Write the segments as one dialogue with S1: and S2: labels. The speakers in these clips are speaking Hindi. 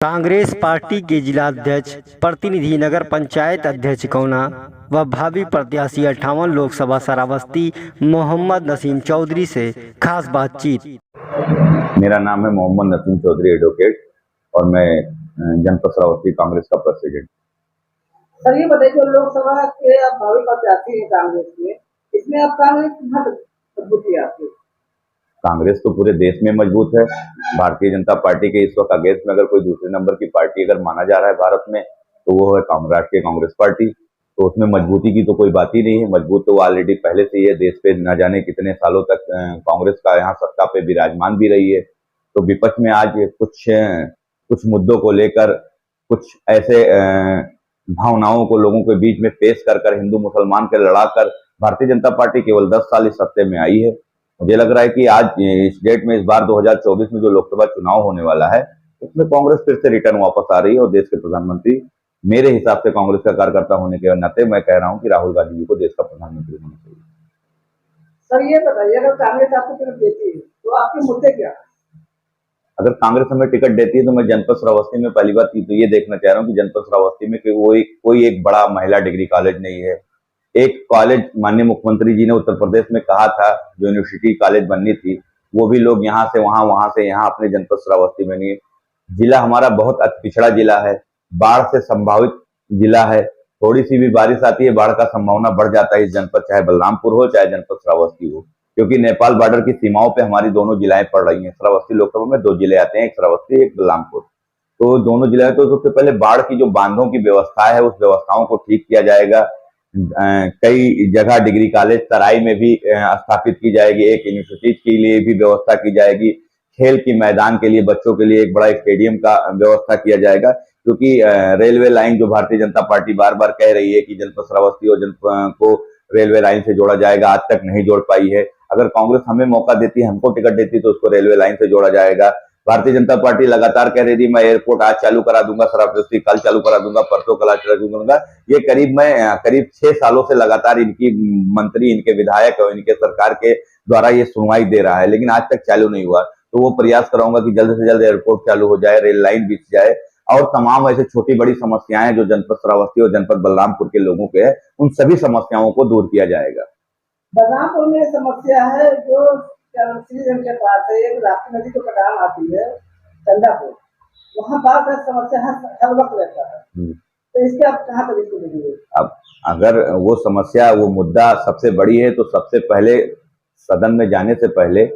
S1: कांग्रेस पार्टी के जिलाध्यक्ष, प्रतिनिधि, नगर पंचायत अध्यक्ष कौना व भावी प्रत्याशी 58 लोकसभा श्रावस्ती मोहम्मद नसीम चौधरी से खास बातचीत।
S2: मेरा नाम है मोहम्मद नसीम चौधरी एडवोकेट और मैं जनपद श्रावस्ती कांग्रेस का प्रेसिडेंट।
S3: सर ये बताइए, जो लोकसभा के आप भावी प्रत्याशी हैं कांग्रेस में, इसमें आप कांग्रेस कितना मजबूती है आपकी?
S2: कांग्रेस तो पूरे देश में मजबूत है। भारतीय जनता पार्टी के इस वक्त अगेंस्ट में अगर कोई दूसरे नंबर की पार्टी अगर माना जा रहा है भारत में, तो वो है राष्ट्रीय कांग्रेस पार्टी। तो उसमें मजबूती की तो कोई बात ही नहीं है। मजबूत तो ऑलरेडी पहले से ही है। देश पे न जाने कितने सालों तक कांग्रेस का यहाँ सत्ता पे विराजमान भी रही है। तो विपक्ष में आज कुछ मुद्दों को लेकर कुछ ऐसे भावनाओं को लोगों के बीच में पेश कर हिंदू मुसलमान के लड़ाकर भारतीय जनता पार्टी केवल 10 साल इस सत्ते में आई है। मुझे लग रहा है कि आज इस डेट में, इस बार 2024 में जो लोकसभा चुनाव होने वाला है, उसमें कांग्रेस फिर से रिटर्न वापस आ रही है। और देश के प्रधानमंत्री, मेरे हिसाब से कांग्रेस का कार्यकर्ता होने के नाते मैं कह रहा हूं कि राहुल गांधी जी को देश का प्रधानमंत्री होना चाहिए।
S3: सर ये बताइए, अगर कांग्रेस आपको टिकट देती है तो आपके मुद्दे क्या है?
S2: अगर कांग्रेस हमें टिकट देती है तो मैं जनपद श्रावस्ती में पहली बात तो ये देखना चाह रहा हूँ कि जनपद श्रावस्ती में कोई एक बड़ा महिला डिग्री कॉलेज नहीं है। एक कॉलेज माननीय मुख्यमंत्री जी ने उत्तर प्रदेश में कहा था, जो यूनिवर्सिटी कॉलेज बननी थी, वो भी लोग यहाँ से वहां, वहां से यहाँ अपने जनपद श्रावस्ती में नहीं है। जिला हमारा बहुत अति पिछड़ा जिला है, बाढ़ से संभावित जिला है। थोड़ी सी भी बारिश आती है, बाढ़ का संभावना बढ़ जाता है इस जनपद, चाहे बलरामपुर हो चाहे जनपद श्रावस्ती हो, क्योंकि नेपाल बॉर्डर की सीमाओं पे हमारी दोनों जिलाएं पड़ रही हैं। श्रावस्ती लोकसभा में 2 जिले आते हैं, एक श्रावस्ती एक बलरामपुर। तो दोनों जिले, तो सबसे पहले बाढ़ की जो बांधों की व्यवस्था है, उस व्यवस्थाओं को ठीक किया जाएगा। कई जगह डिग्री कॉलेज तराई में भी स्थापित की जाएगी। एक यूनिवर्सिटी के लिए भी व्यवस्था की जाएगी। खेल की मैदान के लिए, बच्चों के लिए एक बड़ा स्टेडियम का व्यवस्था किया जाएगा, क्योंकि रेलवे लाइन जो भारतीय जनता पार्टी बार बार कह रही है कि जनपद श्रावस्ती और जनपद को रेलवे लाइन से जोड़ा जाएगा, आज तक नहीं जोड़ पाई है। अगर कांग्रेस हमें मौका देती है, हमको टिकट देती है, तो उसको रेलवे लाइन से जोड़ा जाएगा। भारतीय जनता पार्टी लगातार कह रही थी मैं एयरपोर्ट आज चालू करा दूंगा, श्रावस्ती कल चालू करा दूंगा, परसों कल चालू करूंगा। ये करीब 6 सालों से लगातार इनकी मंत्री, इनके विधायक और इनके सरकार के द्वारा ये सुनवाई दे रहा है, लेकिन आज तक चालू नहीं हुआ। तो वो प्रयास कराऊंगा कि जल्द से जल्द एयरपोर्ट चालू हो जाए, रेल लाइन बिछ जाए, और तमाम ऐसे छोटी बड़ी समस्याएं जो जनपद श्रावस्ती और जनपद बलरामपुर के लोगों के हैं, उन सभी समस्याओं को दूर किया जाएगा।
S3: बलरामपुर में समस्या है जो श्रीरंग के पास है, एक राप्ती नदी को कटान आती है चंदापुर, वहाँ बात समस्या हर वक्त रहता है। तो इसके आप कहाँ तक इसको देखेंगे?
S2: अब अगर वो समस्या, वो मुद्दा सबसे बड़ी है, तो सबसे पहले सदन में जाने से पहले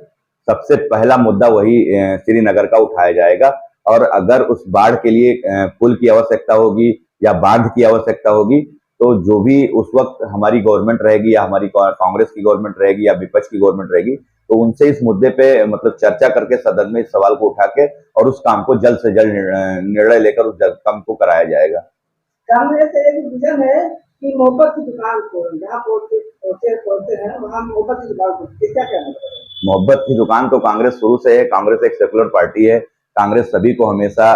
S2: सबसे पहला मुद्दा वही श्रीनगर का उठाया जाएगा। और अगर उस बाढ़ के लिए पुल की आवश्यकता होगी या बांध की आवश्यकता होगी, तो जो भी उस वक्त हमारी गवर्नमेंट रहेगी, या हमारी कांग्रेस की गवर्नमेंट रहेगी, या विपक्ष की गवर्नमेंट रहेगी, तो उनसे इस मुद्दे पे मतलब चर्चा करके सदन में इस सवाल को उठा के और उस काम को जल्द से जल्द निर्णय लेकर उस काम को कराया जाएगा।
S3: कांग्रेस एक विजन है कि मोहब्बत की दुकान को, जहाँ पहुंचते हैं वहाँ मोहब्बत की दुकान को, इसका क्या मतलब है?
S2: मोहब्बत की दुकान तो कांग्रेस शुरू से है। कांग्रेस एक सेकुलर पार्टी है। कांग्रेस सभी को हमेशा,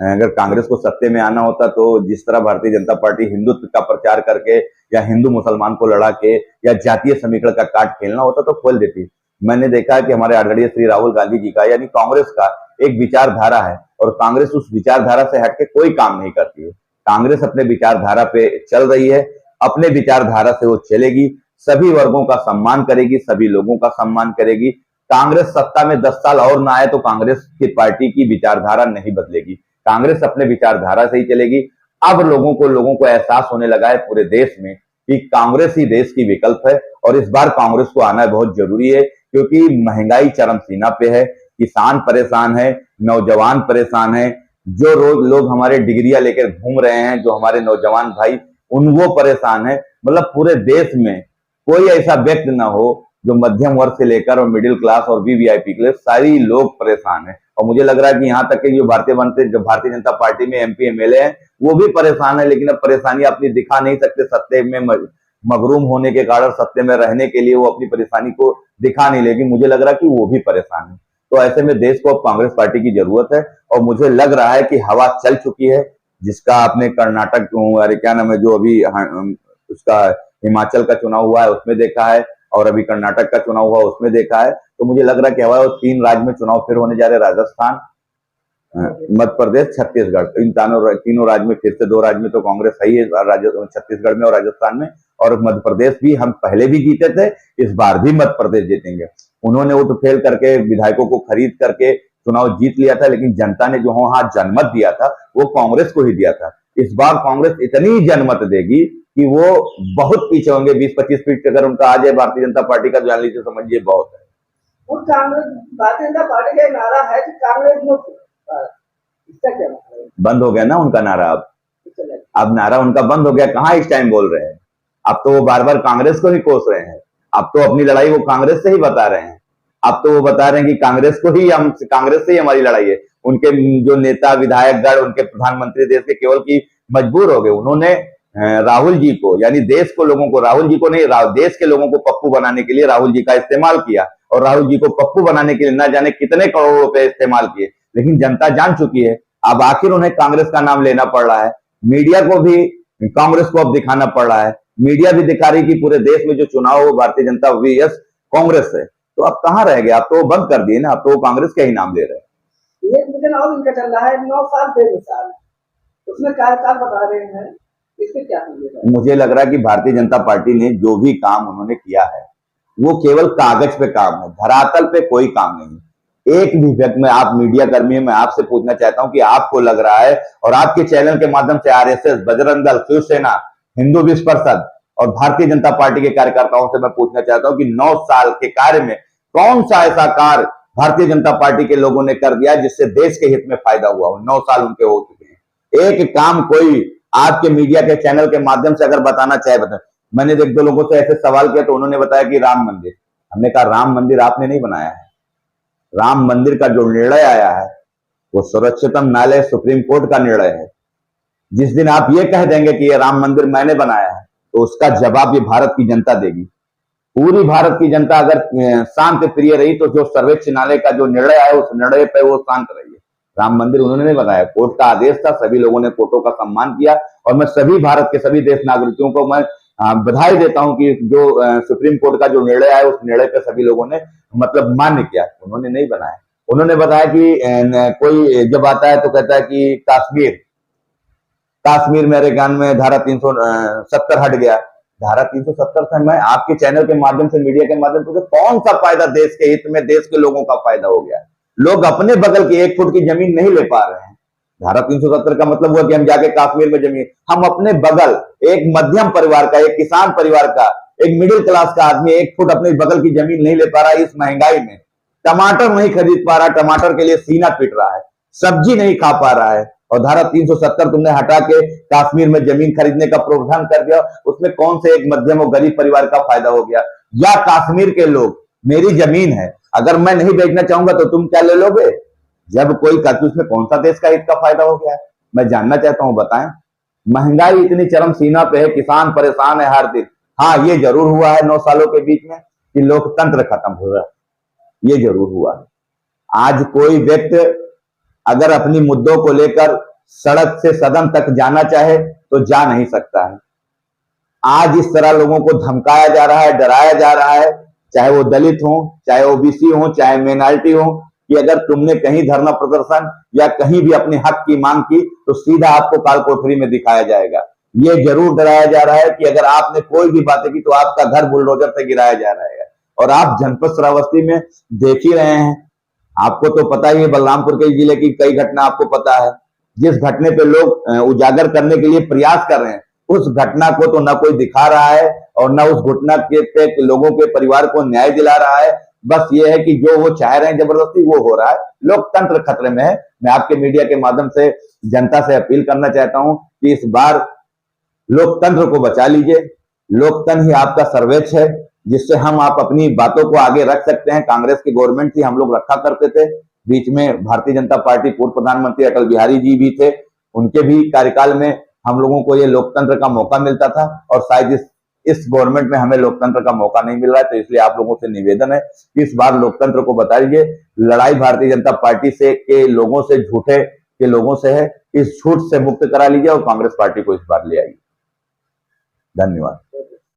S2: अगर कांग्रेस को सत्ते में आना होता तो जिस तरह भारतीय जनता पार्टी हिंदुत्व का प्रचार करके या हिंदू मुसलमान को लड़ा के या जातीय समीकरण का कार्ड खेलना होता तो खोल देती। मैंने देखा है कि हमारे आदरणीय श्री राहुल गांधी जी का, यानी कांग्रेस का एक विचारधारा है, और कांग्रेस उस विचारधारा से हटके कोई काम नहीं करती है। कांग्रेस अपने विचारधारा पे चल रही है, अपने विचारधारा से वो चलेगी, सभी वर्गों का सम्मान करेगी, सभी लोगों का सम्मान करेगी। कांग्रेस सत्ता में 10 साल और ना आए तो कांग्रेस की पार्टी की विचारधारा नहीं बदलेगी। कांग्रेस अपने विचारधारा से ही चलेगी। अब लोगों को एहसास होने लगा है पूरे देश में कि कांग्रेस ही देश की विकल्प है, और इस बार कांग्रेस को आना बहुत जरूरी है, क्योंकि महंगाई चरम सीमा पे है, किसान परेशान है, नौजवान परेशान है, जो रोज लोग हमारे डिग्रियां लेकर घूम रहे हैं, जो हमारे नौजवान भाई वो परेशान है। मतलब पूरे देश में कोई ऐसा व्यक्ति ना हो जो मध्यम वर्ग से लेकर और मिडिल क्लास और वीवीआईपी के लिए सारी लोग परेशान है। और मुझे लग रहा है कि यहाँ तक कि जो भारतीय जनता पार्टी में एमपी एमएलए हैं, वो भी परेशान है, लेकिन अब परेशानी अपनी दिखा नहीं सकते। सत्ते में मगरूम होने के कारण, सत्ते में रहने के लिए वो अपनी परेशानी को दिखा नहीं, लेकिन मुझे लग रहा है कि वो भी परेशान है। तो ऐसे में देश को अब कांग्रेस पार्टी की जरूरत है, और मुझे लग रहा है कि हवा चल चुकी है, जिसका आपने कर्नाटक, अरे क्या नाम है, जो अभी उसका हिमाचल का चुनाव हुआ है उसमें देखा है, और अभी कर्नाटक का चुनाव हुआ उसमें देखा है। तो मुझे लग रहा है कि हवा 3 राज्य में चुनाव फिर होने जा रहे, राजस्थान, मध्य प्रदेश, छत्तीसगढ़, इन तीनों राज्य में फिर से 2 राज्य में तो कांग्रेस है ही है, छत्तीसगढ़ में और राजस्थान में। और मध्य प्रदेश भी हम पहले भी जीते थे, इस बार भी मध्य प्रदेश जीतेंगे। उन्होंने वो तो फेल करके विधायकों को खरीद करके चुनाव जीत लिया था, लेकिन जनता ने जो वहां जनमत दिया था वो कांग्रेस को ही दिया था। इस बार कांग्रेस इतनी जनमत देगी कि वो बहुत पीछे होंगे, 20-25 फीट अगर उनका आ जाए भारतीय जनता पार्टी का, जान लीजिए समझिए बहुत है।
S3: और कांग्रेस, भारतीय जनता पार्टी का नारा है कि कांग्रेस मुक्त, इसका क्या मतलब है?
S2: बंद हो गया ना उनका नारा, अब नारा उनका बंद हो गया। कहाँ इस टाइम बोल रहे हैं, अब तो वो बार बार कांग्रेस को ही कोस रहे हैं। अब तो अपनी लड़ाई वो कांग्रेस से ही बता रहे हैं। अब तो वो बता रहे हैं कि कांग्रेस से ही हमारी लड़ाई है। उनके जो नेता विधायकगण, उनके प्रधानमंत्री देश के केवल की मजबूर हो गए। उन्होंने राहुल जी को, यानी देश को, लोगों को, राहुल जी को नहीं, देश के लोगों को पप्पू बनाने के लिए राहुल जी का इस्तेमाल किया, और राहुल जी को पप्पू बनाने के लिए न जाने कितने करोड़ रुपए इस्तेमाल किए। लेकिन जनता जान चुकी है, अब आखिर उन्हें कांग्रेस का नाम लेना पड़ रहा है। मीडिया को भी कांग्रेस को अब दिखाना पड़ रहा है। मीडिया भी दिखा रही कि पूरे देश में जो चुनाव हो भारतीय जनता वीएस कांग्रेस है। तो अब कहाँ रह गया, अब तो वो बंद कर दिए ना, अब तो वो कांग्रेस का ही नाम ले रहे हैं।
S3: एक मिशन और इनका चल रहा है, 9 साल बेमिसाल, उसमें कार्यकाल बता रहे हैं, इसके क्या समझेगा?
S2: मुझे लग रहा है कि भारतीय जनता पार्टी ने जो भी काम उन्होंने किया है वो केवल कागज पे काम है, धरातल पे कोई काम नहीं। एक भी व्यक्ति में, आप मीडिया कर्मी, मैं आपसे पूछना चाहता हूं कि आपको लग रहा है, और आपके चैनल के माध्यम से आरएसएस, बजरंग दल, शिवसेना, हिंदू विश्व परिषद और भारतीय जनता पार्टी के कार्यकर्ताओं से मैं पूछना चाहता हूं कि 9 साल के कार्य में कौन सा ऐसा कार्य भारतीय जनता पार्टी के लोगों ने कर दिया जिससे देश के हित में फायदा हुआ हो? 9 साल उनके हो चुके हैं। एक काम कोई आपके मीडिया के चैनल के माध्यम से अगर बताना चाहे बताए। मैंने 1-2 लोगों से ऐसे सवाल किया तो उन्होंने बताया कि राम मंदिर। हमने कहा राम मंदिर आपने नहीं बनाया है। राम मंदिर का जो निर्णय आया है वो सर्वोच्चतम न्यायालय, सुप्रीम कोर्ट का निर्णय है। जिस दिन आप ये कह देंगे कि ये राम मंदिर मैंने बनाया है, तो उसका जवाब ये भारत की जनता देगी। पूरी भारत की जनता अगर शांत प्रिय रही तो जो सर्वोच्च न्यायालय का जो निर्णय आया उस निर्णय पे वो शांत रही है। राम मंदिर उन्होंने नहीं बनाया, कोर्ट का आदेश था, सभी लोगों ने कोर्टों का सम्मान किया। और मैं सभी भारत के सभी देश नागरिकों को मैं बधाई देता हूं कि जो सुप्रीम कोर्ट का जो निर्णय आया उस निर्णय पे सभी लोगों ने मतलब मान्य किया। उन्होंने नहीं बनाया। उन्होंने बताया कि कोई जब आता है तो कहता है कि कश्मीर मेरे ज्ञान में धारा 370 हट गया। धारा 370 से मैं आपके चैनल के माध्यम से, मीडिया के माध्यम से कौन सा फायदा देश के हित में, देश के लोगों का फायदा हो गया? लोग अपने बगल की 1 फुट की जमीन नहीं ले पा रहे हैं। धारा 370 का मतलब हुआ कि हम जाके कश्मीर में जमीन, हम अपने बगल एक मध्यम परिवार का, एक किसान परिवार का, एक मिडिल क्लास का आदमी 1 फुट अपने बगल की जमीन नहीं ले पा रहा है। इस महंगाई में टमाटर नहीं खरीद पा रहा, टमाटर के लिए सीना पीट रहा है, सब्जी नहीं खा पा रहा है। और धारा 370 तुमने हटा के कश्मीर में जमीन खरीदने का प्रावधान कर दिया। उसमें कौन से एक मध्यम और गरीब परिवार का फायदा हो गया? या कश्मीर के लोग, मेरी जमीन है, अगर मैं नहीं बेचना चाहूंगा तो तुम क्या ले लोगे? जब कोई करती, उसमें कौन सा देश का हित का फायदा हो गया? मैं जानना चाहता हूं, बताएं। महंगाई इतनी चरम सीमा पे है, किसान परेशान है हर दिन। हाँ, ये जरूर हुआ है 9 सालों के बीच में कि लोकतंत्र खत्म हो रहा है, ये जरूर हुआ है। आज कोई व्यक्ति अगर अपनी मुद्दों को लेकर सड़क से सदन तक जाना चाहे तो जा नहीं सकता है। आज इस तरह लोगों को धमकाया जा रहा है, डराया जा रहा है, चाहे वो दलित हो, चाहे ओबीसी हो, चाहे माइनॉरिटी हो, कि अगर तुमने कहीं धरना प्रदर्शन या कहीं भी अपने हक की मांग की तो सीधा आपको काल कोठरी में दिखाया जाएगा। ये जरूर डराया जा रहा है कि अगर आपने कोई भी बातें की तो आपका घर बुलडोजर से गिराया जा रहा है। और आप जनपद श्रावस्ती में देख ही रहे हैं, आपको तो पता ही है, बलरामपुर के जिले की कई घटना आपको पता है। जिस घटने पे लोग उजागर करने के लिए प्रयास कर रहे हैं, उस घटना को तो ना कोई दिखा रहा है और ना उस घटना के पे लोगों के परिवार को न्याय दिला रहा है। बस ये है कि जो वो चाह रहे हैं जबरदस्ती वो हो रहा है। लोकतंत्र खतरे में है। मैं आपके मीडिया के माध्यम से जनता से अपील करना चाहता हूं कि इस बार लोकतंत्र को बचा लीजिए। लोकतंत्र ही आपका सर्वोच्च है, जिससे हम आप अपनी बातों को आगे रख सकते हैं। कांग्रेस की गवर्नमेंट थी, हम लोग रखा करते थे। बीच में भारतीय जनता पार्टी पूर्व प्रधानमंत्री अटल बिहारी जी भी थे, उनके भी कार्यकाल में हम लोगों को ये लोकतंत्र का मौका मिलता था। और शायद इस गवर्नमेंट में हमें लोकतंत्र का मौका नहीं मिल रहा है। तो इसलिए आप लोगों से निवेदन है कि इस बार लोकतंत्र को बता दीजिए। लड़ाई भारतीय जनता पार्टी से के लोगों से, झूठे के लोगों से है। इस झूठ से मुक्त करा लीजिए और कांग्रेस पार्टी को इस बार ले आइए। धन्यवाद।